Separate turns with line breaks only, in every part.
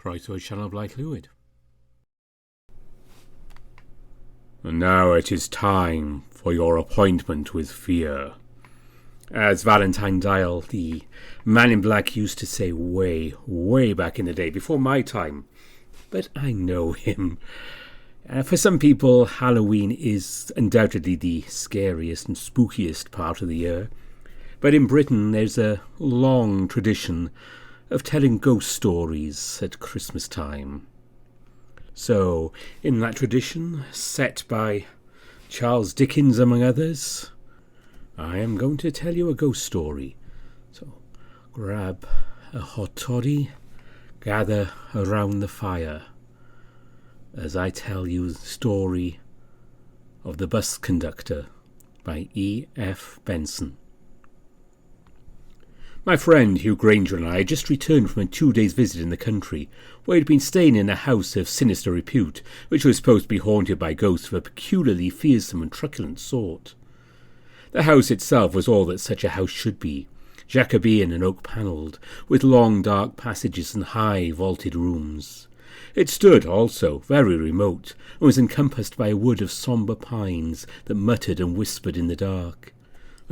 Croeso sianel Blaid Llwyd. And now it is time for your appointment with fear. As Valentine Dial, the man in black, used to say way, way back in the day, before my time. But I know him. For some people, Halloween is undoubtedly the scariest and spookiest part of the year. But in Britain, there's a long tradition of telling ghost stories at Christmas time. So, in that tradition, set by Charles Dickens among others, I am going to tell you a ghost story. So, grab a hot toddy, gather around the fire, as I tell you the story of the Bus Conductor by E F Benson. My friend Hugh Granger and I had just returned from a 2-day visit in the country, where he'd been staying in a house of sinister repute, which was supposed to be haunted by ghosts of a peculiarly fearsome and truculent sort. The house itself was all that such a house should be, Jacobean and oak-panelled, with long dark passages and high vaulted rooms. It stood, also, very remote, and was encompassed by a wood of sombre pines that muttered and whispered in the dark.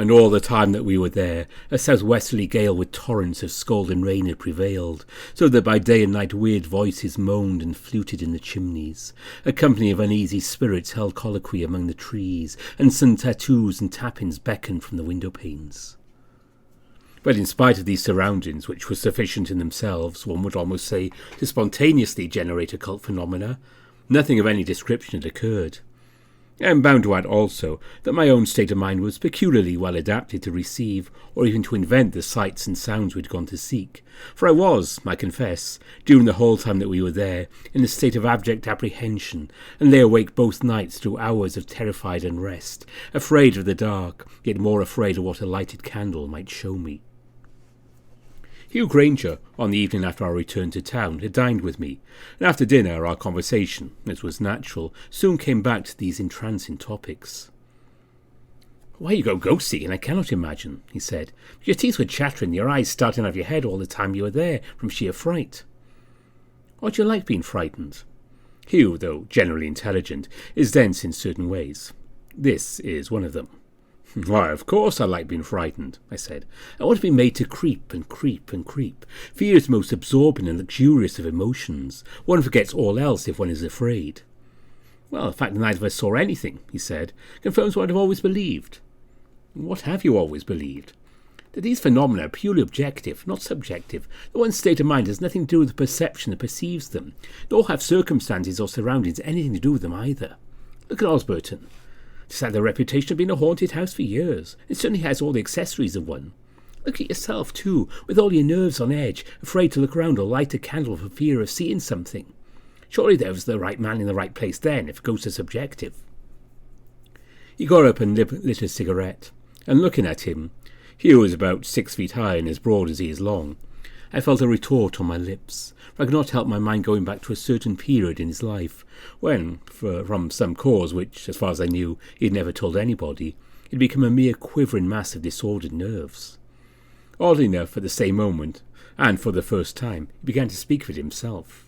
And all the time that we were there, a southwesterly gale with torrents of scalding rain had prevailed, so that by day and night weird voices moaned and fluted in the chimneys. A company of uneasy spirits held colloquy among the trees, and some tattoos and tappings beckoned from the window-panes. But in spite of these surroundings, which were sufficient in themselves, one would almost say, to spontaneously generate occult phenomena, nothing of any description had occurred. I am bound to add also that my own state of mind was peculiarly well adapted to receive or even to invent the sights and sounds we had gone to seek, for I was, I confess, during the whole time that we were there, in a state of abject apprehension, and lay awake both nights through hours of terrified unrest, afraid of the dark, yet more afraid of what a lighted candle might show me. Hugh Granger, on the evening after our return to town, had dined with me, and after dinner our conversation, as was natural, soon came back to these entrancing topics. "Why you go ghost-seeing I cannot imagine," he said. "Your teeth were chattering, your eyes starting out of your head all the time you were there, from sheer fright." "What do you like being frightened?" Hugh, though generally intelligent, is dense in certain ways. This is one of them. "Why, of course I like being frightened," I said. "I want to be made to creep and creep and creep. Fear is the most absorbing and luxurious of emotions. One forgets all else if one is afraid." "Well, the fact that neither of us saw anything," he said, "confirms what I've always believed." "What have you always believed?" "That these phenomena are purely objective, not subjective. That one's state of mind has nothing to do with the perception that perceives them, nor have circumstances or surroundings anything to do with them either. Look at Osburton. It's had the reputation of being a haunted house for years. It certainly has all the accessories of one. Look at yourself, too, with all your nerves on edge, afraid to look round or light a candle for fear of seeing something. Surely there was the right man in the right place then, if ghosts are subjective." He got up and lit a cigarette, and looking at him, Hugh was about 6 feet high and as broad as he is long, I felt a retort on my lips, for I could not help my mind going back to a certain period in his life, when, from some cause which, as far as I knew, he had never told anybody, he had become a mere quivering mass of disordered nerves. Oddly enough, at the same moment, and for the first time, he began to speak of it himself.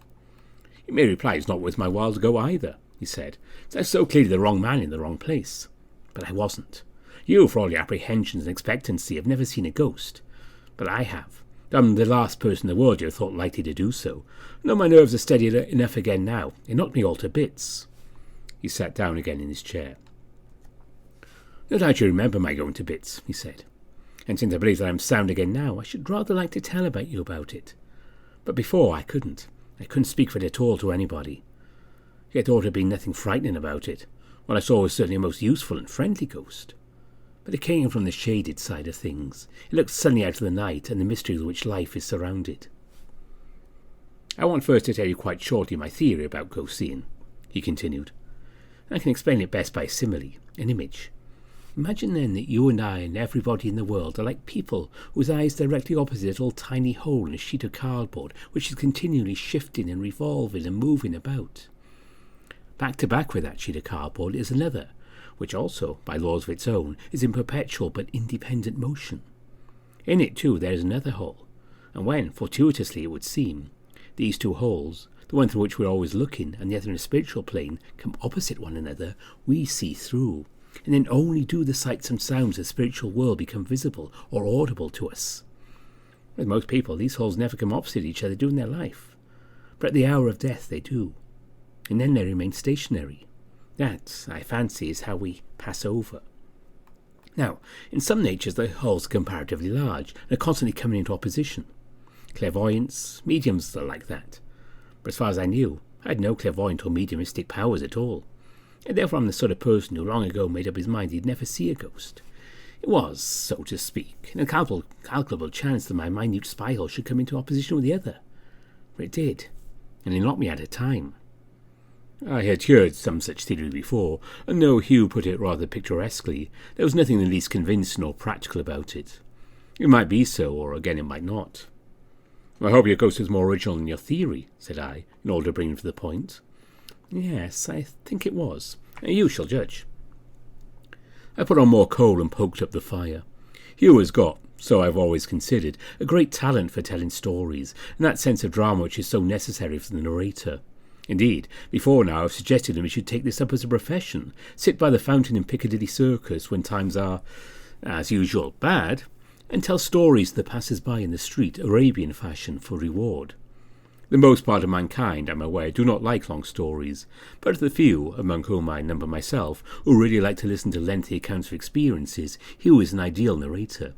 "You may reply it's not worth my while to go either," he said. "I was so clearly the wrong man in the wrong place. But I wasn't. You, for all your apprehensions and expectancy, have never seen a ghost. But I have. I'm the last person in the world you have thought likely to do so. No, my nerves are steady enough again now. It knocked me all to bits." He sat down again in his chair. "No doubt you remember my going to bits," he said. "And since I believe that I'm sound again now, I should rather like to tell you about it. But before I couldn't. I couldn't speak of it at all to anybody. Yet there ought to have been nothing frightening about it. What I saw was certainly a most useful and friendly ghost. But it came from the shaded side of things. It looked suddenly out of the night and the mystery with which life is surrounded. I want first to tell you quite shortly my theory about ghost seeing," he continued. "I can explain it best by simile, an image. Imagine then that you and I and everybody in the world are like people whose eyes directly opposite a little tiny hole in a sheet of cardboard which is continually shifting and revolving and moving about. Back to back with that sheet of cardboard is another, which also, by laws of its own, is in perpetual but independent motion. In it, too, there is another hole, and when, fortuitously it would seem, These two holes, the one through which we're always looking and the other in a spiritual plane, come opposite one another, we see through. And then only do the sights and sounds of the spiritual world become visible or audible to us. With most people, these holes never come opposite each other during their life. But at the hour of death they do. And then they remain stationary. That, I fancy, is how we pass over. Now, in some natures the holes are comparatively large and are constantly coming into opposition. Clairvoyants, mediums are like that. But as far as I knew, I had no clairvoyant or mediumistic powers at all. And therefore I'm the sort of person who long ago made up his mind he'd never see a ghost. It was, so to speak, an incalculable chance that my minute spy hole should come into opposition with the other. But it did, and it knocked me out of time. I had heard some such theory before, and though Hugh put it rather picturesquely, there was nothing the least convincing or practical about it. It might be so, or again it might not. I hope your ghost is more original than your theory, said I, in order to bring him to the point. Yes, I think it was. You shall judge. I put on more coal and poked up the fire. Hugh has got, so I've always considered, a great talent for telling stories, and that sense of drama which is so necessary for the narrator. Indeed, before now I've suggested him he should take this up as a profession, sit by the fountain in Piccadilly Circus when times are, as usual, bad, and tell stories to the passers-by in the street, Arabian fashion, for reward. The most part of mankind, I'm aware, do not like long stories, but the few, among whom I number myself, who really like to listen to lengthy accounts of experiences, Hugh is an ideal narrator.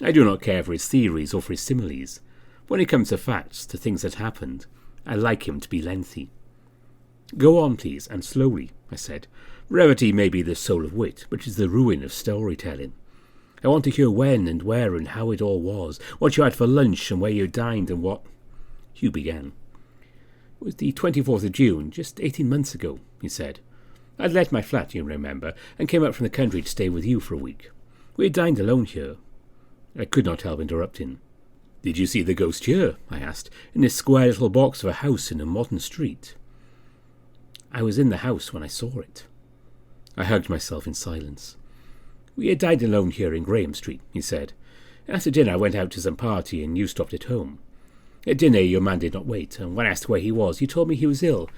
I do not care for his theories or for his similes. When it comes to facts, to things that happened, I like him to be lengthy. Go on, please, and slowly, I said. Brevity may be the soul of wit, which is the ruin of storytelling. I want to hear when and where and how it all was, what you had for lunch and where you dined and what... Hugh began. It was the 24th of June, just 18 months ago, he said. I'd let my flat, you remember, and came up from the country to stay with you for a week. We had dined alone here. I could not help interrupting. Did you see the ghost here, I asked, in this square little box of a house in a modern street? I was in the house when I saw it. I hugged myself in silence. We had dined alone here in Graham Street, he said. After dinner I went out to some party and you stopped at home. At dinner your man did not wait, and when asked where he was, you told me he was ill,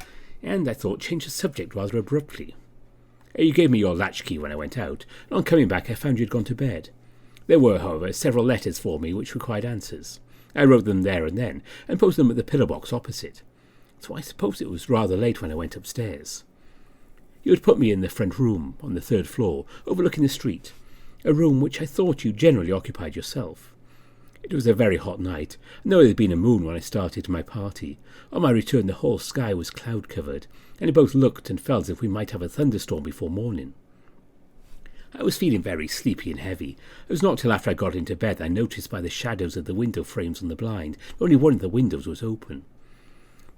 and I thought changed the subject rather abruptly. You gave me your latchkey when I went out, and on coming back I found you had gone to bed. There were, however, several letters for me which required answers. I wrote them there and then, and posted them at the pillar box opposite. So I suppose it was rather late when I went upstairs. You had put me in the front room, on the 3rd floor, overlooking the street, a room which I thought you generally occupied yourself. It was a very hot night, and though there had been a moon when I started to my party, on my return the whole sky was cloud-covered, and it both looked and felt as if we might have a thunderstorm before morning. I was feeling very sleepy and heavy. It was not till after I got into bed that I noticed by the shadows of the window frames on the blind that only one of the windows was open.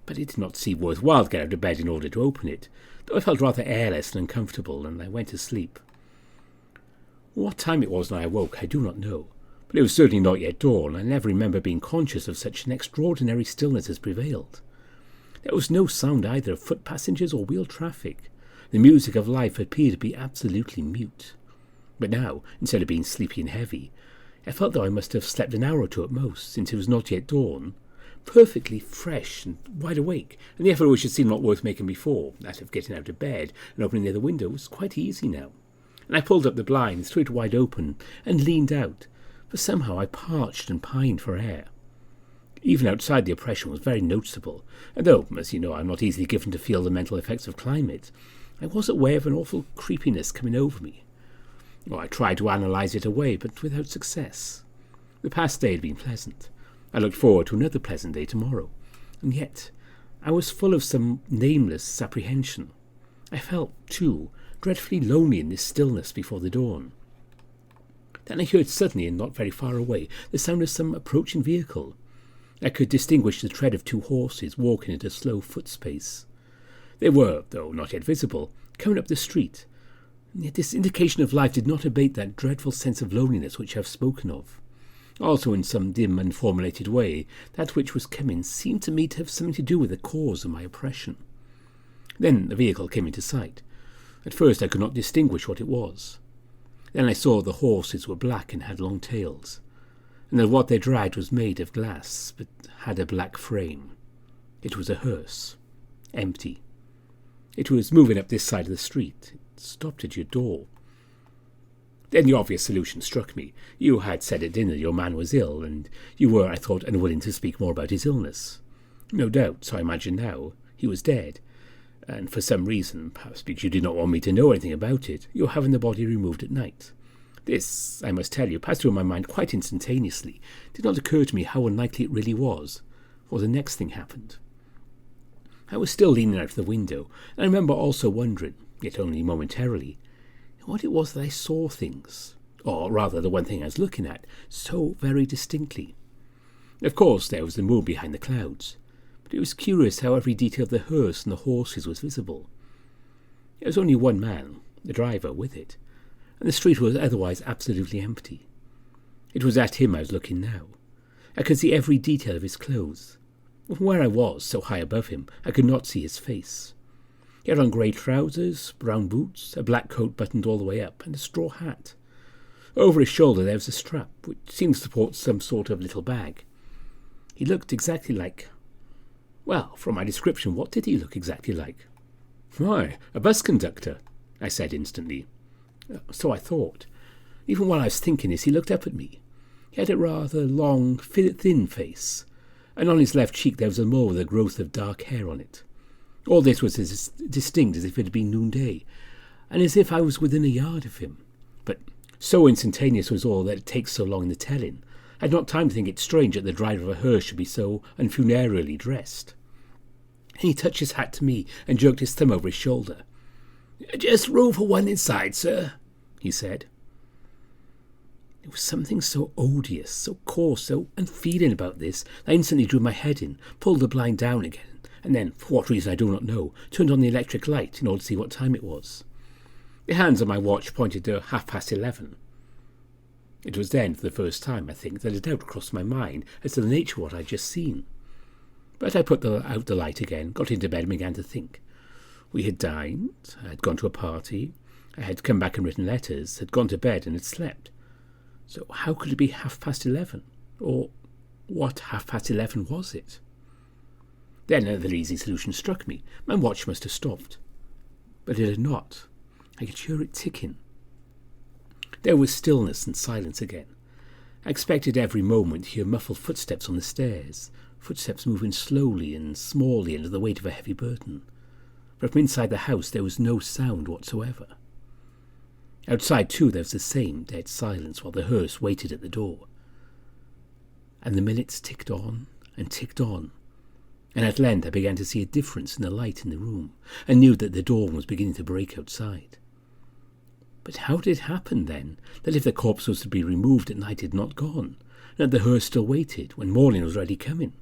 But it did not seem worthwhile to get out of bed in order to open it, though I felt rather airless and uncomfortable, and I went to sleep. What time it was when I awoke I do not know, but it was certainly not yet dawn, and I never remember being conscious of such an extraordinary stillness as prevailed. There was no sound either of foot passengers or wheel traffic. The music of life appeared to be absolutely mute. But now, instead of being sleepy and heavy, I felt though I must have slept an hour or two at most, since it was not yet dawn, perfectly fresh and wide awake, and the effort which had seemed not worth making before, that of getting out of bed and opening the other window, was quite easy now. And I pulled up the blinds, threw it wide open, and leaned out, for somehow I parched and pined for air. Even outside the oppression was very noticeable, and though, as you know, I am not easily given to feel the mental effects of climate, I was aware of an awful creepiness coming over me. I tried to analyse it away, but without success. The past day had been pleasant. I looked forward to another pleasant day tomorrow, and yet I was full of some nameless apprehension. I felt, too, dreadfully lonely in this stillness before the dawn. Then I heard suddenly, and not very far away, the sound of some approaching vehicle. I could distinguish the tread of 2 horses walking at a slow footspace. They were, though not yet visible, coming up the street, and yet this indication of life did not abate that dreadful sense of loneliness which I have spoken of. Also, in some dim, unformulated way, that which was coming seemed to me to have something to do with the cause of my oppression. Then the vehicle came into sight. At first I could not distinguish what it was. Then I saw the horses were black and had long tails, and that what they dragged was made of glass, but had a black frame. It was a hearse. Empty. It was moving up this side of the street. It stopped at your door. Then the obvious solution struck me. You had said at dinner your man was ill, and you were, I thought, unwilling to speak more about his illness. No doubt, so I imagine now, he was dead. And for some reason, perhaps because you did not want me to know anything about it, you were having the body removed at night. This, I must tell you, passed through my mind quite instantaneously. It did not occur to me how unlikely it really was, for the next thing happened. I was still leaning out of the window, and I remember also wondering, yet only momentarily, what it was that I saw things, or rather the one thing I was looking at, so very distinctly. Of course, there was the moon behind the clouds, but it was curious how every detail of the hearse and the horses was visible. There was only one man, the driver, with it, and the street was otherwise absolutely empty. It was at him I was looking now. I could see every detail of his clothes. From where I was, so high above him, I could not see his face. He had on grey trousers, brown boots, a black coat buttoned all the way up, and a straw hat. Over his shoulder there was a strap, which seemed to support some sort of little bag. He looked exactly like... Well, from my description, what did he look exactly like? Why, a bus conductor, I said instantly. So I thought. Even while I was thinking this, he looked up at me. He had a rather long, thin face, and on his left cheek there was a mole with a growth of dark hair on it. All this was as distinct as if it had been noonday, and as if I was within a yard of him. But so instantaneous was all that it takes so long in the telling. I had not time to think it strange that the driver of a hearse should be so unfunerarially dressed. And he touched his hat to me and jerked his thumb over his shoulder. "Just room for one inside, sir," he said. There was something so odious, so coarse, so unfeeling about this that I instantly drew my head in, pulled the blind down again, and then, for what reason I do not know, turned on the electric light in order to see what time it was. The hands on my watch pointed to 11:30. It was then, for the first time, I think, that a doubt crossed my mind as to the nature of what I had just seen. But I put out the light again, got into bed and began to think. We had dined, I had gone to a party, I had come back and written letters, had gone to bed and had slept. So how could it be 11:30? Or what 11:30 was it? Then another easy solution struck me. My watch must have stopped. But it had not. I could hear it ticking. There was stillness and silence again. I expected every moment to hear muffled footsteps on the stairs, footsteps moving slowly and smallly under the weight of a heavy burden. But from inside the house there was no sound whatsoever. Outside, too, there was the same dead silence while the hearse waited at the door. And the minutes ticked on and ticked on, and at length I began to see a difference in the light in the room, and knew that the dawn was beginning to break outside. But how did it happen, then, that if the corpse was to be removed at night it had not gone, and that the hearse still waited when morning was already coming?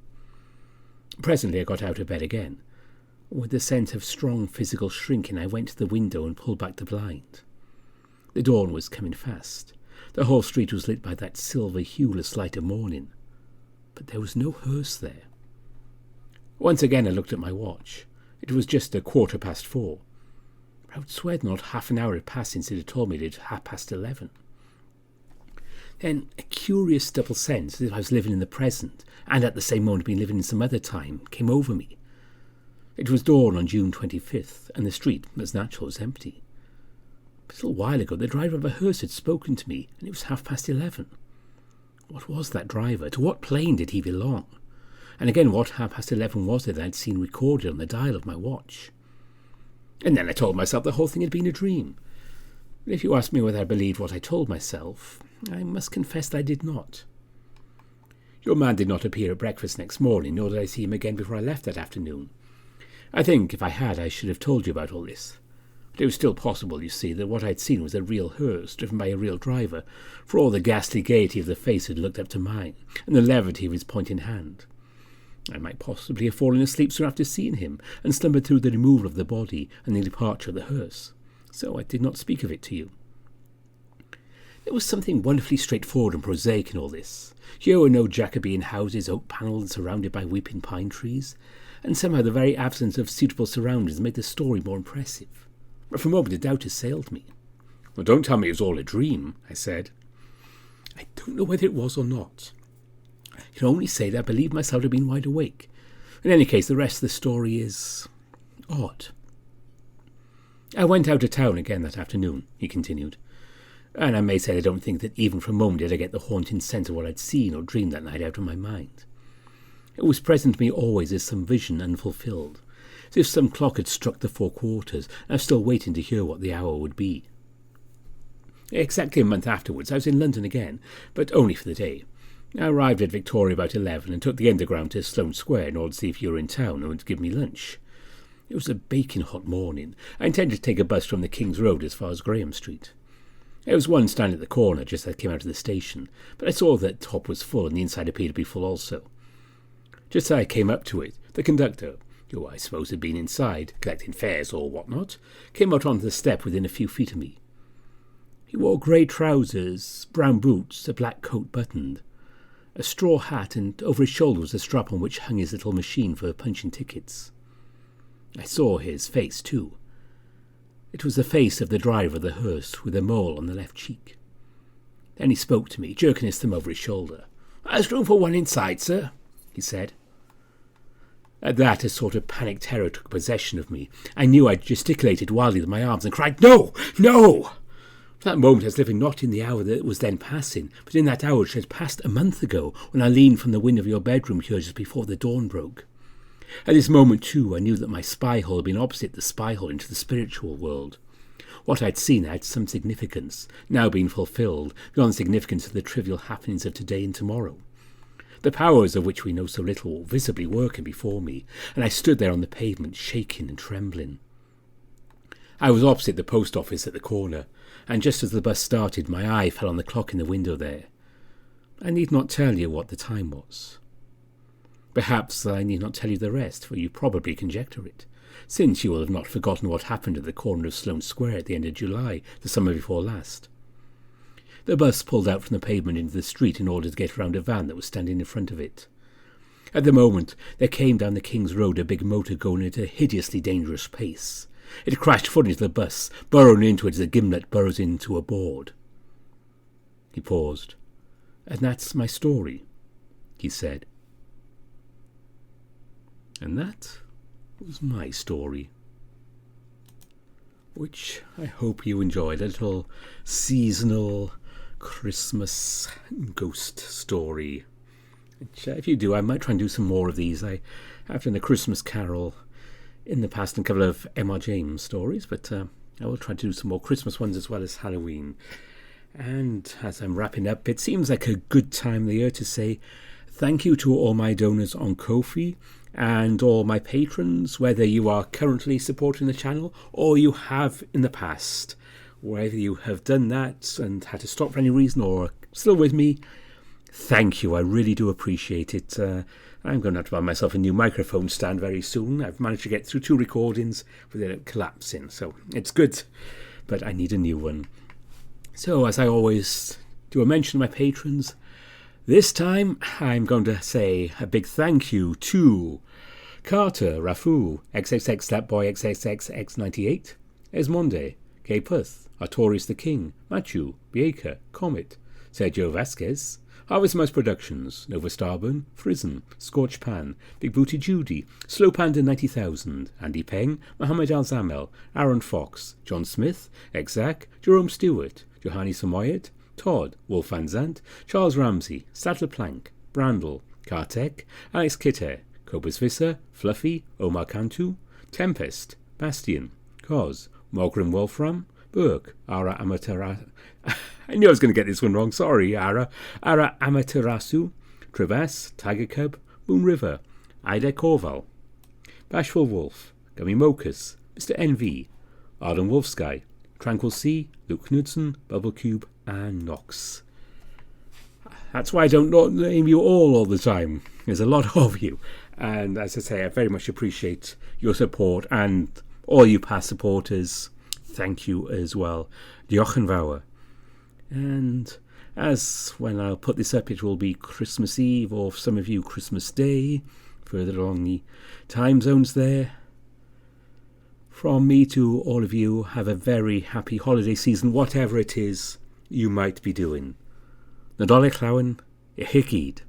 Presently I got out of bed again. With a sense of strong physical shrinking, I went to the window and pulled back the blind. The dawn was coming fast. The whole street was lit by that silver, hueless light of morning. But there was no hearse there. Once again I looked at my watch. It was just 4:15. I would swear not half an hour had passed since it had told me it had 11:30. Then a curious double sense, as if I was living in the present, and at the same moment been living in some other time, came over me. It was dawn on June 25th, and the street, as natural, was empty. But a little while ago the driver of a hearse had spoken to me, and it was 11:30. What was that driver? To what plane did he belong? And again, what 11:30 was it that I had seen recorded on the dial of my watch? And then I told myself the whole thing had been a dream. But if you ask me whether I believed what I told myself, I must confess that I did not. Your man did not appear at breakfast next morning, nor did I see him again before I left that afternoon. I think, if I had, I should have told you about all this. But it was still possible, you see, that what I had seen was a real hearse, driven by a real driver, for all the ghastly gaiety of the face that looked up to mine, and the levity of his pointing hand. I might possibly have fallen asleep soon after seeing him, and slumbered through the removal of the body and the departure of the hearse. So I did not speak of it to you. There was something wonderfully straightforward and prosaic in all this. Here were no Jacobean houses, oak-panelled and surrounded by weeping pine trees, and somehow the very absence of suitable surroundings made the story more impressive. But for a moment a doubt assailed me. "Well, don't tell me it was all a dream," I said. I don't know whether it was or not. I can only say that I believed myself to have been wide awake, In any case, the rest of the story is odd. I went out of town again that afternoon, he continued, and I may say I don't think that even for a moment did I get the haunting sense of what I'd seen or dreamed that night out of my mind. It was present to me always as some vision unfulfilled, as if some clock had struck the 4 quarters, and I was still waiting to hear what the hour would be. Exactly a month afterwards, I was in London again, but only for the day. I arrived at Victoria about 11 and took the Underground to Sloane Square in order to see if you were in town and would give me lunch. It was a baking hot morning. I intended to take a bus from the King's Road as far as Graham Street. There was one standing at the corner just as I came out of the station, but I saw that the top was full and the inside appeared to be full also. Just as I came up to it, the conductor, who I suppose had been inside, collecting fares or what-not, came out onto the step within a few feet of me. He wore grey trousers, brown boots, a black coat buttoned, a straw hat, and over his shoulder was a strap on which hung his little machine for punching tickets. I saw his face, too. It was the face of the driver of the hearse, with a mole on the left cheek. Then he spoke to me, jerking his thumb over his shoulder. "There's room for one inside, sir," he said. At that, a sort of panic terror took possession of me. I knew I'd gesticulated wildly with my arms and cried, "No! No!" For that moment I was living not in the hour that was then passing, but in that hour which had passed a month ago, when I leaned from the window of your bedroom here just before the dawn broke. At this moment, too, I knew that my spy hole had been opposite the spy hole into the spiritual world. What I'd seen had some significance, now being fulfilled, beyond the significance of the trivial happenings of today and tomorrow. The powers of which we know so little were visibly working before me, and I stood there on the pavement, shaking and trembling. I was opposite the post office at the corner, and just as the bus started, my eye fell on the clock in the window there. I need not tell you what the time was. Perhaps I need not tell you the rest, for you probably conjecture it, since you will have not forgotten what happened at the corner of Sloane Square at the end of July, the summer before last. The bus pulled out from the pavement into the street in order to get round a van that was standing in front of it. At the moment, there came down the King's Road a big motor going at a hideously dangerous pace. It crashed full into the bus, burrowing into it as a gimlet burrows into a board. He paused. "And that's my story," he said. And that was my story, which I hope you enjoyed. A little seasonal Christmas ghost story. Which, if you do, I might try and do some more of these. I have done a Christmas Carol in the past and a couple of M.R. James stories, but I will try to do some more Christmas ones as well as Halloween. And as I'm wrapping up, it seems like a good time of the year to say thank you to all my donors on Ko-fi and all my patrons, whether you are currently supporting the channel or you have in the past. Whether you have done that and had to stop for any reason or are still with me, thank you. I really do appreciate it. I'm going to have to buy myself a new microphone stand very soon. I've managed to get through 2 recordings without it collapsing, so it's good, but I need a new one. So, as I always do a mention of my patrons, this time I'm going to say a big thank you to Carter, Rafu, XXX Slapboy XXXX98, Esmonde, K. Puth, Artorius the King, Machu, Bieker, Comet, Sergio Vasquez, Harvest Mouse Productions, Nova Starburn, Frizen, Scorch Pan, Big Booty Judy, Slow Panda 90,000, Andy Peng, Mohammed Al-Zamel, Aaron Fox, John Smith, Exac, Jerome Stewart, Johanny Samoyed, Todd, Wolf Van Zandt, Charles Ramsey, Sattler Plank, Brandel, Kartek, Alex Kitter, Cobus Visser, Fluffy, Omar Cantu, Tempest, Bastion, Cos, Morgrim Wolfram, Burke, Ara Amaterasu. I knew I was going to get this one wrong. Sorry, Ara Amaterasu, Travas, Tiger Cub, Moon River, Ida Korval, Bashful Wolf, Gummy Mokus, Mr. NV, Arden Wolfsky, Tranquil Sea, Luke Knudsen, Bubble Cube, and Nox. That's why I don't name you all the time. There's a lot of you. And as I say, I very much appreciate your support and all you past supporters. Thank you as well. Jochen Vauer. And as when I'll put this up, it will be Christmas Eve, or for some of you Christmas Day, further along the time zones there. From me to all of you, have a very happy holiday season, whatever it is you might be doing. Nadolig Llawen, Ihikid.